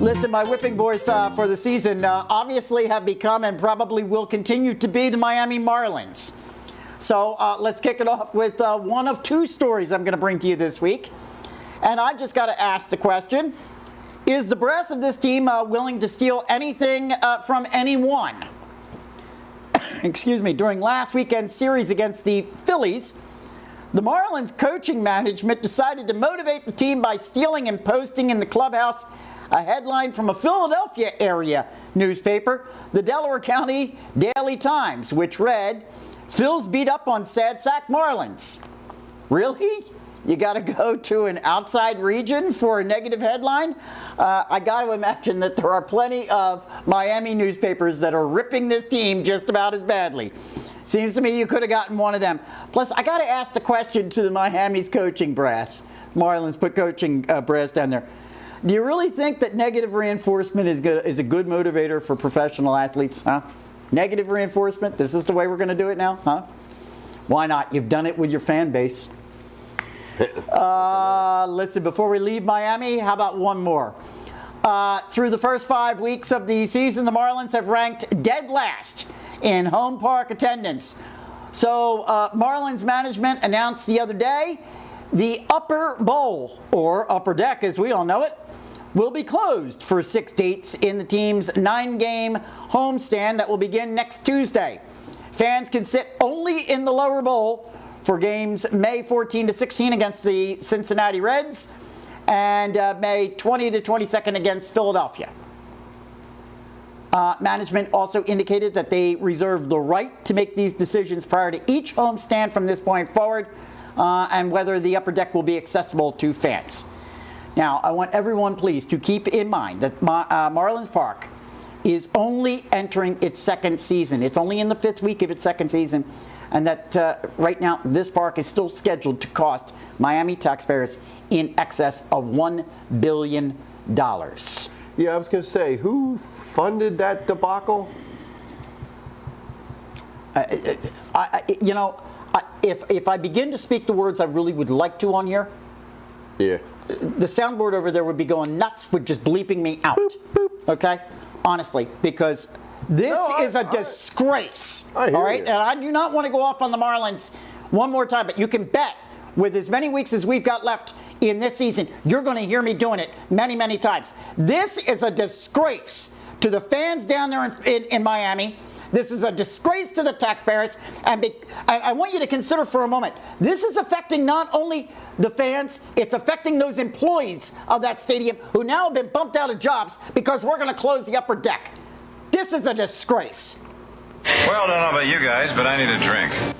Listen, my whipping boys for the season obviously have become and probably will continue to be the Miami Marlins. So let's kick it off with one of two stories I'm going to bring to you this week. And I just got to ask the question, is the brass of this team willing to steal anything from anyone? Excuse me, during last weekend's series against the Phillies, the Marlins coaching management decided to motivate the team by stealing and posting in the clubhouse a headline from a Philadelphia area newspaper, the Delaware County Daily Times, which read, "Phil's beat up on sad sack Marlins." Really? You got to go to an outside region for a negative headline? I got to imagine that there are plenty of Miami newspapers that are ripping this team just about as badly. Seems to me you could have gotten one of them. Plus, I got to ask the question to the Miami's coaching brass. Marlins put coaching brass down there. Do you really think that negative reinforcement is a good motivator for professional athletes? Huh? Negative reinforcement? This is the way we're going to do it now? Huh? Why not? You've done it with your fan base. Listen, before we leave Miami, how about one more? Through the first 5 weeks of the season, the Marlins have ranked dead last in home park attendance. So Marlins management announced the other day the upper bowl, or upper deck as we all know it, will be closed for 6 dates in the team's 9-game homestand that will begin next Tuesday. Fans can sit only in the lower bowl for games May 14 to 16 against the Cincinnati Reds and May 20 to 22nd against Philadelphia. Management also indicated that they reserve the right to make these decisions prior to each homestand from this point forward, and whether the upper deck will be accessible to fans. Now, I want everyone, please, to keep in mind that Marlins Park is only entering its second season. It's only in the 5th week of its second season, and that right now this park is still scheduled to cost Miami taxpayers in excess of $1 billion. Yeah, I was going to say, who funded that debacle? If I begin to speak the words I really would like to on here, yeah, the soundboard over there would be going nuts with just bleeping me out. Boop, boop. Okay? Honestly, because this is a disgrace. I hear all right? you. And I do not want to go off on the Marlins one more time, but you can bet with as many weeks as we've got left in this season, you're going to hear me doing it many, many times. This is a disgrace to the fans down there in Miami. This is a disgrace to the taxpayers, and I want you to consider for a moment, this is affecting not only the fans, it's affecting those employees of that stadium who now have been bumped out of jobs because we're going to close the upper deck. This is a disgrace. Well, I don't know about you guys, but I need a drink.